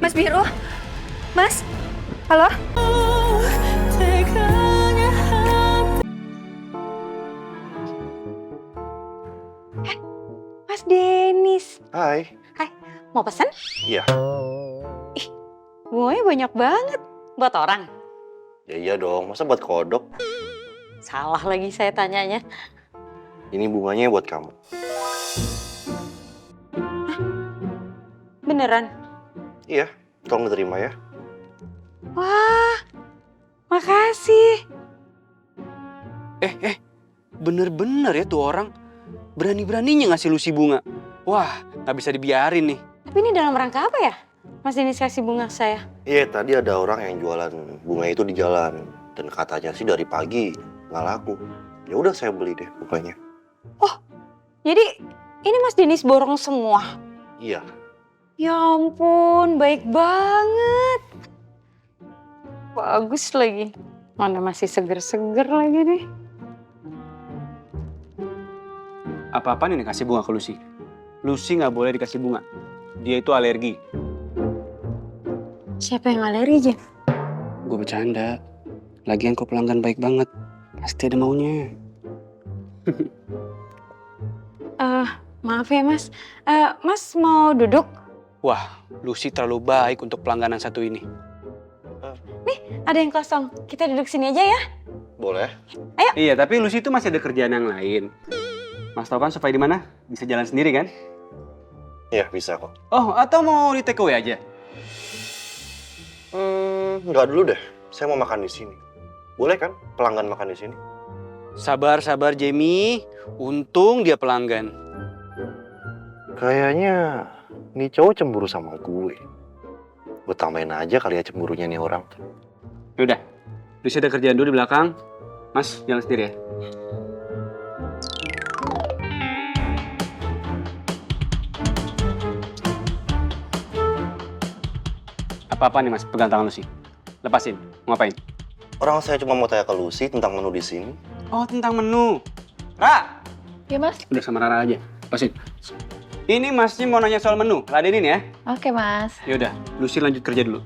Mas Biru? Mas? Halo? Mas Denis. Hai. Hai, mau pesen? Iya. Ih, bunganya banyak banget. Buat orang? Ya iya dong, masa buat kodok? Salah lagi saya tanyanya. Ini bunganya buat kamu. Beneran? Iya, tolong diterima ya. Wah, makasih. Bener-bener ya tuh orang. Berani-beraninya ngasih Lucy bunga. Wah, nggak bisa dibiarin nih. Tapi ini dalam rangka apa ya? Mas Denis kasih bunga ke saya. Iya, tadi ada orang yang jualan bunga itu di jalan. Dan katanya sih dari pagi nggak laku. Ya udah saya beli deh bunganya. Oh, jadi ini Mas Denis borong semua? Iya. Ya ampun, baik banget. Bagus lagi. Mana masih seger-seger lagi nih. Apa-apaan ini kasih bunga ke Lucy? Lucy nggak boleh dikasih bunga. Dia itu alergi. Siapa yang alergi, Jen? Gue bercanda. Lagian kok pelanggan baik banget. Pasti ada maunya. Maaf ya, Mas. Mas mau duduk? Wah, Lucy terlalu baik untuk pelanggan yang satu ini. Ada yang kosong. Kita duduk sini aja ya. Boleh? Iya, tapi Lucy itu masih ada kerjaan yang lain. Mas tau kan supaya di mana? Bisa jalan sendiri kan? Iya, bisa kok. Oh, atau mau di take away aja? Nggak dulu deh. Saya mau makan di sini. Boleh kan pelanggan makan di sini? Sabar, Jamie. Untung dia pelanggan. Kayaknya nih cowok cemburu sama gue. Gue tambahin aja kali ya cemburunya nih orang. Yaudah, Lucy ada kerjaan dulu di belakang. Mas, jalan sendiri ya. Apa-apa nih Mas, pegang tangan Lucy. Lepasin, mau ngapain? Orang saya cuma mau tanya ke Lucy tentang menu di sini. Oh, tentang menu. Ra! Ya mas. Udah sama Rara aja, lepasin. Ini Masnya mau nanya soal menu, ladenin ya. Oke mas. Yaudah, Lucy lanjut kerja dulu.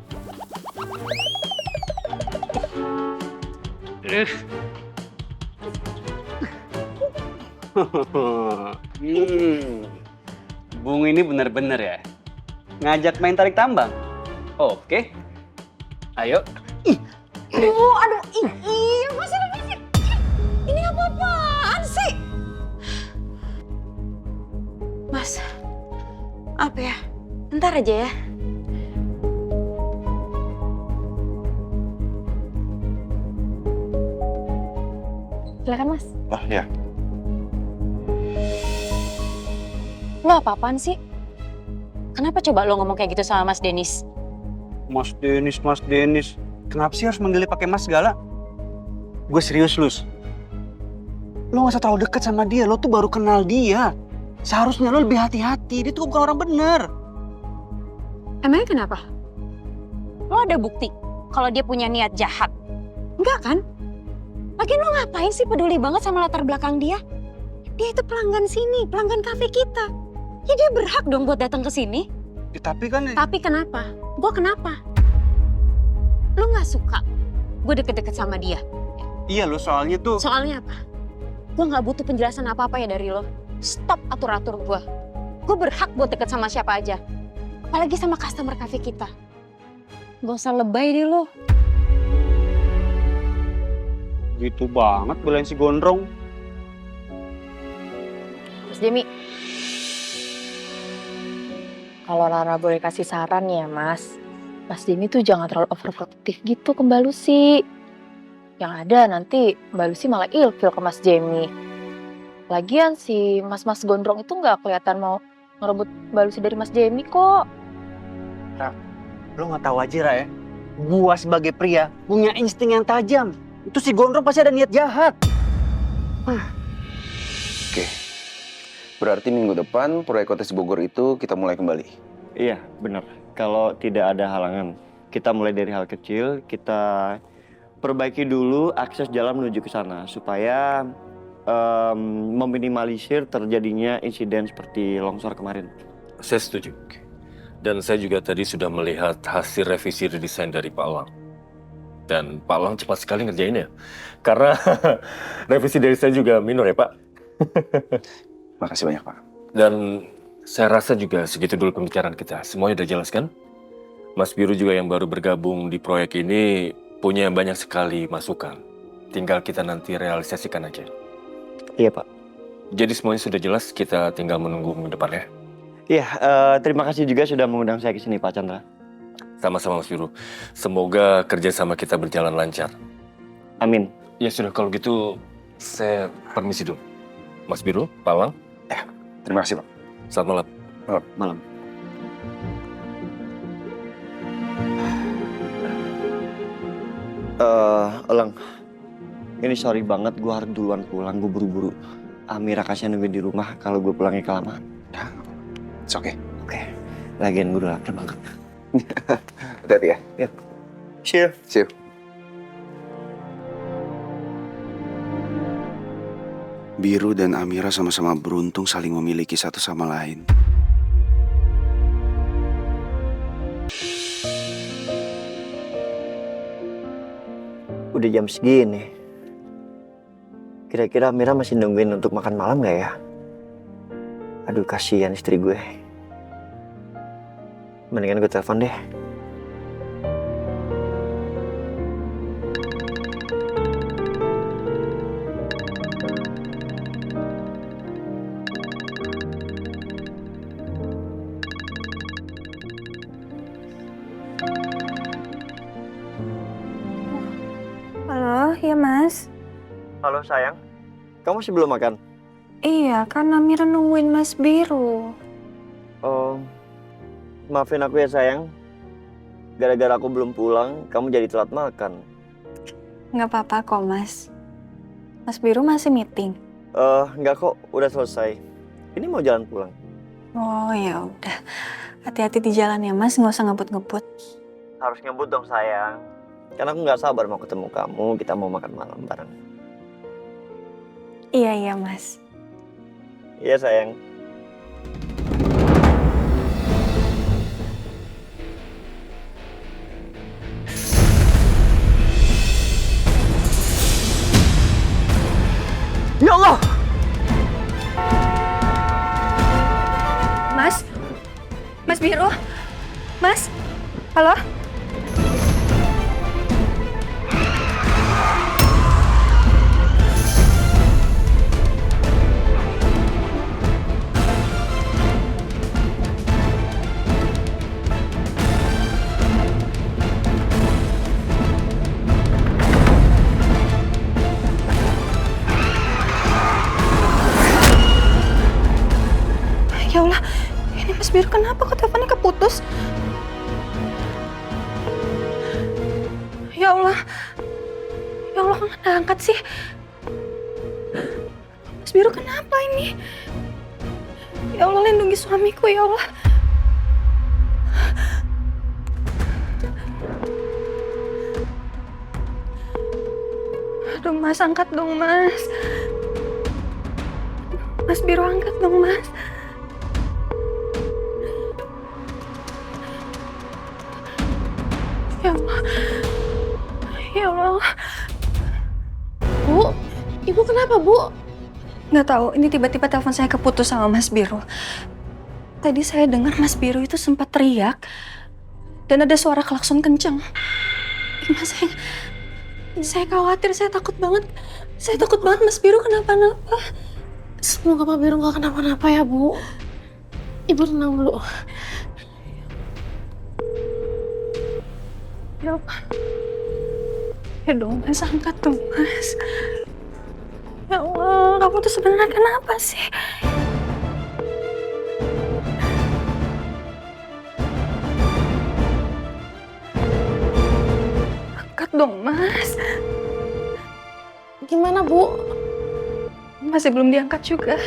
Bung ini bener-bener ya. Ngajak main tarik tambang. Oke. Ayo. Aduh, lepasin. Ini apa-apaan sih? Mas, apa ya? Ntar aja ya. Silakan mas. Oh ya, Lo apa-apaan sih? Kenapa coba lo ngomong kayak gitu sama Mas Denis? Mas Denis. Kenapa sih harus manggilnya pakai mas segala? Gue serius, Lus. Lo gak usah terlalu deket sama dia, lo tuh baru kenal dia. Seharusnya lo lebih hati-hati, dia tuh bukan orang bener. Emangnya kenapa? Lo ada bukti kalau dia punya niat jahat? Enggak kan? Lagian lo ngapain sih peduli banget sama latar belakang dia? Dia itu pelanggan sini, pelanggan kafe kita. Ya dia berhak dong buat datang ke sini. Ya, tapi kan... Tapi kenapa? Gue kenapa? Lo gak suka gue deket-deket sama dia? Iya lo, soalnya tuh... Soalnya apa? Gue gak butuh penjelasan apa-apa ya dari lo. Stop atur-atur gue. Gue berhak buat deket sama siapa aja. Apalagi sama customer cafe kita. Gak usah lebay deh lo. Gitu banget belain si gondrong. Mas Demi. Kalau Rara boleh kasih saran ya mas. Mas Demi tuh jangan terlalu overprotective gitu ke Mbak Lucy. Yang ada nanti Mbak Lucy malah ilfil ke Mas Jamie. Lagian si mas-mas gondrong itu nggak kelihatan mau ngerebut Mbak Lucy dari Mas Jamie kok. Lo gak tahu aja, Ra ya. Gua sebagai pria punya insting yang tajam. Itu si gondrong pasti ada niat jahat. Oke, berarti minggu depan proyek Kotes Bogor itu kita mulai kembali. Iya, benar. Kalau tidak ada halangan, kita mulai dari hal kecil, kita perbaiki dulu akses jalan menuju ke sana supaya meminimalisir terjadinya insiden seperti longsor kemarin. Saya setuju. Dan saya juga tadi sudah melihat hasil revisi redesign dari Pak Lang. Dan Pak Lang cepat sekali ngerjainnya. Karena revisi dari saya juga minor ya Pak. Makasih banyak, Pak. Dan saya rasa juga segitu dulu pembicaraan kita. Semuanya udah jelas kan? Mas Biru juga yang baru bergabung di proyek ini punya banyak sekali masukan. Tinggal kita nanti realisasikan aja. Iya Pak. Jadi semuanya sudah jelas, kita tinggal menunggu minggu depan ya. Iya, terima kasih juga sudah mengundang saya ke sini Pak Chandra. Sama-sama Mas Biru. Semoga kerjasama kita berjalan lancar. Amin. Ya sudah, kalau gitu saya permisi dulu. Mas Biru, Pak Lang, Terima kasih, Pak. selamat malam. Malam. Elang, ini sorry banget, gue harus duluan pulang, gue buru-buru. Amira kasih nungguin di rumah kalau gue pulangnya kelamaan. It's okay. Oke, lagian gue udah lapar banget. Hati-hati ya. See you. See you. Biru dan Amira sama-sama beruntung saling memiliki satu sama lain. Udah jam segini. Kira-kira Amira masih nungguin untuk makan malam gak ya? Aduh, kasihan istri gue. Mendingan gue telepon deh. Halo, ya Mas? Halo sayang, kamu masih belum makan? Iya, kan Amira nungguin Mas Biru. Oh, maafin aku ya sayang. Gara-gara aku belum pulang, kamu jadi telat makan. Nggak apa-apa kok, Mas. Mas Biru masih meeting. Nggak kok, udah selesai. Ini mau jalan pulang. Oh ya udah. Hati-hati di jalan ya Mas, nggak usah ngebut-ngebut. Harus ngebut dong sayang. Karena aku nggak sabar mau ketemu kamu, kita mau makan malam bareng. Iya Mas. Iya sayang. Ya Allah! Mas? Mas Biru? Mas? Halo? Ya Allah, ini Mas Biru kenapa kok teleponnya keputus? Ya Allah kok nggak angkat sih? Mas Biru kenapa ini? Ya Allah, lindungi suamiku ya Allah. Aduh Mas, angkat dong Mas. Mas Biru angkat dong Mas. Ya Allah. Ya Allah. Bu, Ibu kenapa, Bu? Nggak tahu, ini tiba-tiba telepon saya keputus sama Mas Biru. Tadi saya dengar Mas Biru itu sempat teriak dan ada suara klakson kenceng. Mas, saya khawatir, saya takut banget. Saya takut banget Mas Biru kenapa-napa. Semoga Pak Biru nggak kenapa-napa ya, Bu. Ibu tenang dulu. Ya Allah. Ya dong, Mas, angkat dong, Mas. Ya Allah, kamu tuh sebenarnya kenapa sih? Angkat dong, Mas. Gimana, Bu? Masih belum diangkat juga.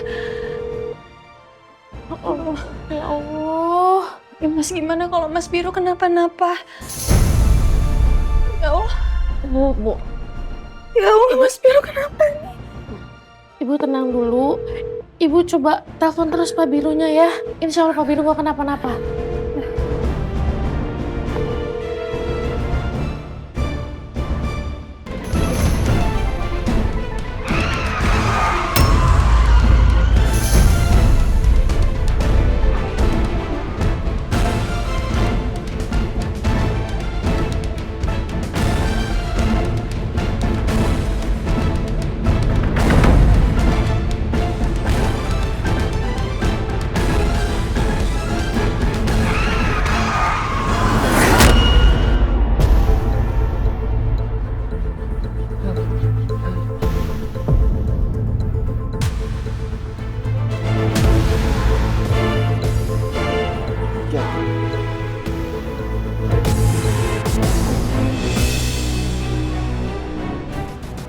Oh, ya Allah. Ya, Mas, gimana kalau Mas Biru kenapa-napa? Ya Allah. Bu. Ya Allah, Mas Biru kenapa nih? Ibu tenang dulu. Ibu coba telepon terus Pak Birunya ya. Insya Allah Pak Biru gak kenapa-napa.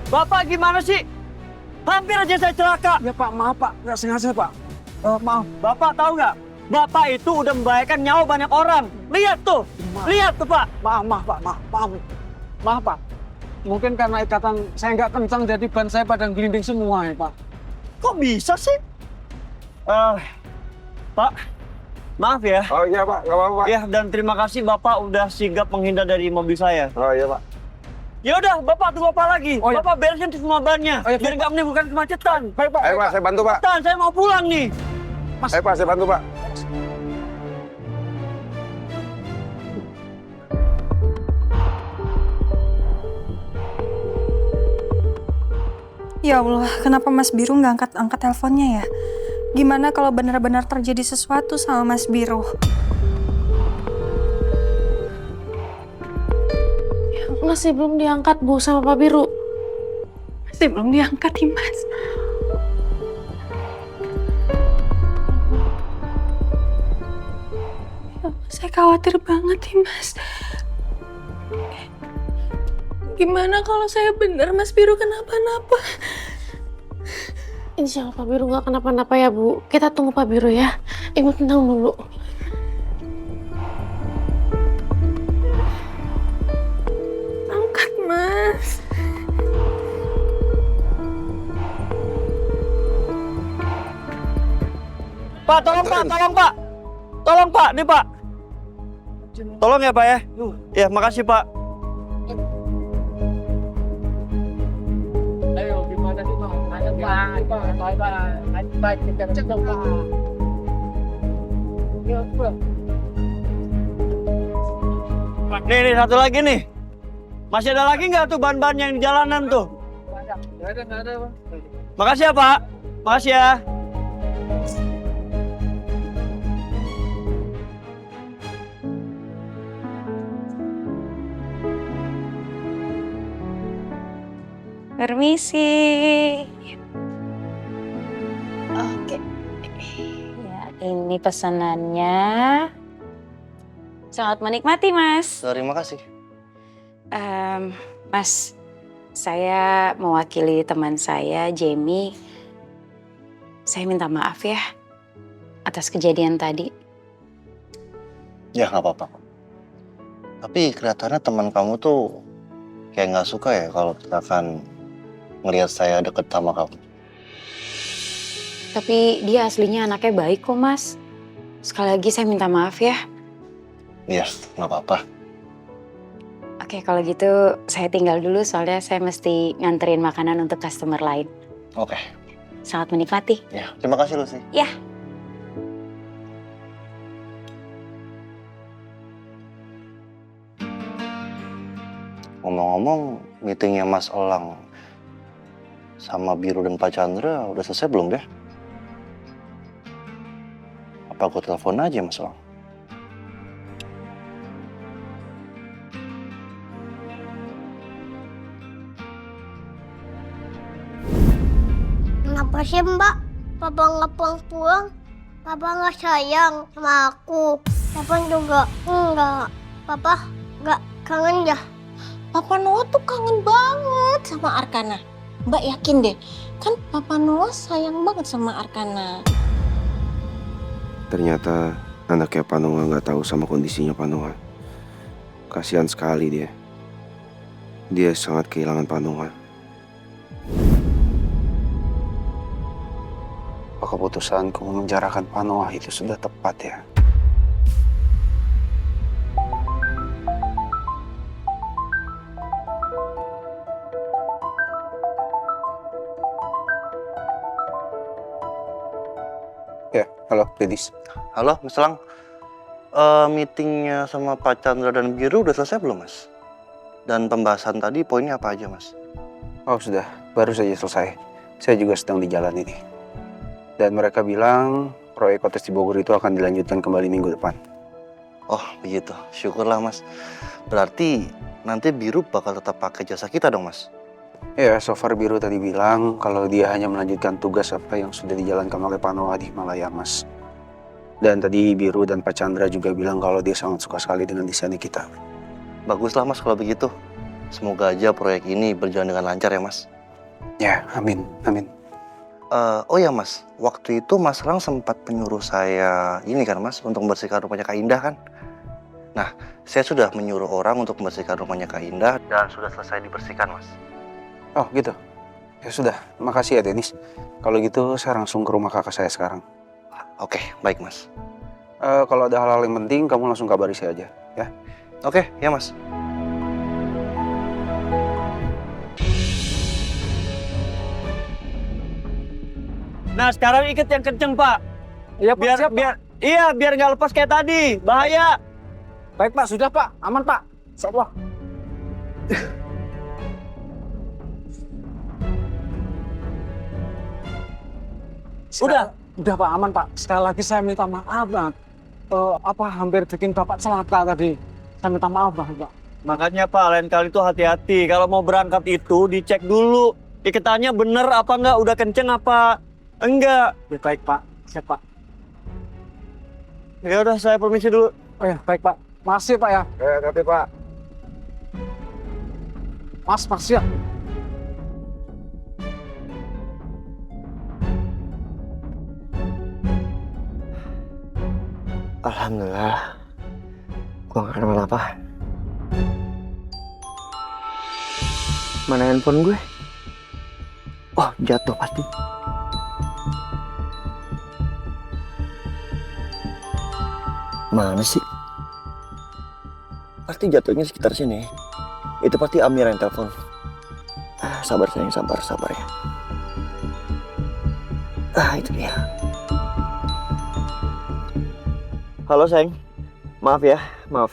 Bapak gimana sih? Hampir aja saya celaka. Ya Pak, maaf Pak, nggak sengaja Pak. Maaf. Bapak tahu nggak? Bapak itu udah membahayakan nyawa banyak orang. Lihat tuh, lihat tuh Pak. Maaf Pak, maaf Pak. Mungkin karena ikatan saya nggak kencang jadi ban saya pada gelinding semua ya Pak. Kok bisa sih? Pak, maaf ya. Oh iya Pak, nggak apa-apa Pak. Ya, dan terima kasih Bapak udah sigap menghindar dari mobil saya. Oh iya Pak. Ya udah, Bapak tunggu apa lagi? Oh, iya. Bapak beresin semua bannya, Oh, iya, biar nggak menimbulkan kemacetan. Baik Pak. Ayo Pak, saya bantu Pak. Cepetan, saya mau pulang nih. Ayo Pak, saya bantu Pak. Ya Allah, kenapa Mas Biru nggak angkat-angkat teleponnya ya? Gimana kalau benar-benar terjadi sesuatu sama Mas Biru? Masih belum diangkat, Bu, sama Pak Biru. Masih belum diangkat nih, Mas. Saya khawatir banget nih, Mas. Gimana kalau saya benar Mas Biru kenapa-napa? Insya Allah Pak Biru nggak kenapa-napa ya, Bu. Kita tunggu Pak Biru ya. Ibu tenang dulu. Angkat, Mas. Pak, tolong Pak, tolong Pak. Tolong Pak, nih Pak. Tolong ya Pak ya. Ya, makasih Pak. Ayo, gimana sih Pak? Ayo Pak, kita cek Pak. Nih, satu lagi nih. Masih ada lagi nggak tuh ban-ban yang di jalanan tuh? Nggak ada Pak. Makasih ya Pak. Makasih ya. Permisi. Oke. Ya, ini pesanannya. Selamat menikmati, Mas. Terima kasih. Mas, saya mewakili teman saya, Jamie. Saya minta maaf ya atas kejadian tadi. Ya nggak apa-apa. Tapi kelihatannya teman kamu tuh kayak nggak suka ya kalau misalkan ngelihat saya deket sama kamu. Tapi dia aslinya anaknya baik kok, Mas. Sekali lagi saya minta maaf ya. Iya, nggak apa-apa. Oke, kalau gitu saya tinggal dulu soalnya saya mesti nganterin makanan untuk customer lain. Oke. Selamat menikmati. Ya, terima kasih Lucy. Ya. Ngomong-ngomong, meetingnya Mas Elang sama Biru dan Pak Chandra udah selesai belum ya? Apa gue telepon aja Mas Elang? Kenapa sih Mbak? Papa nggak pulang-pulang? Papa nggak sayang sama aku? Papa juga enggak. Papa nggak kangen ya? Papa Noah tuh kangen banget sama Arkana. Mbak yakin deh, kan Papa Noah sayang banget sama Arkana. Ternyata anaknya Panoa nggak tahu sama kondisinya Panoa. Kasihan sekali dia. Dia sangat kehilangan Panoa. Keputusanku memenjarakan Panoa itu sudah tepat ya. Ya, halo, Dedis. Halo, Mas Elang. Meetingnya sama Pak Chandra dan Biru udah selesai belum, Mas? Dan pembahasan tadi poinnya apa aja, Mas? Oh, sudah. Baru saja selesai. Saya juga sedang di jalan ini. Dan mereka bilang proyek Kotes di Bogor itu akan dilanjutkan kembali minggu depan. Oh, begitu. Syukurlah, Mas. Berarti nanti Biru bakal tetap pakai jasa kita dong, Mas? Ya, so far Biru tadi bilang kalau dia hanya melanjutkan tugas apa yang sudah dijalankan oleh Panoa di Himalaya, Mas. Dan tadi Biru dan Pak Chandra juga bilang kalau dia sangat suka sekali dengan desainnya kita. Baguslah, Mas, kalau begitu. Semoga aja proyek ini berjalan dengan lancar ya, Mas. Ya, amin, amin. Oh ya Mas, waktu itu Mas Rang sempat menyuruh saya ini kan Mas untuk membersihkan rumahnya Kak Indah kan? Nah, saya sudah menyuruh orang untuk membersihkan rumahnya Kak Indah dan sudah selesai dibersihkan Mas. Oh gitu. Ya sudah, makasih ya Denis. Kalau gitu saya langsung ke rumah kakak saya sekarang. Oke, baik Mas. Kalau ada hal-hal yang penting, kamu langsung kabari saya aja, ya. Oke, ya Mas. Nah sekarang ikat yang kenceng Pak. Iya Pak, siap, Pak. Biar nggak lepas kayak tadi. Bahaya. Baik Pak, sudah Pak. Aman Pak. Insyaallah. Udah Pak, aman Pak. Sekali lagi saya minta maaf Pak. Hampir bikin Bapak celaka tadi. Saya minta maaf Pak. Makanya Pak, lain kali tuh hati-hati. Kalau mau berangkat itu dicek dulu. Iketannya bener apa enggak, udah kenceng apa enggak. Ya, baik Pak, siap Pak. Ya udah, saya permisi dulu. Oh ya, baik Pak. Makasih Pak ya. Hati Pak. Mas, makasih ya. Alhamdulillah. Gua gak kenapa-napa. Mana handphone gue? Oh, jatuh pasti. Mana sih? Pasti jatuhnya sekitar sini. Itu pasti Amira yang telepon. Sabar sayang, sabar ya. Itu dia. Halo sayang, maaf ya, maaf.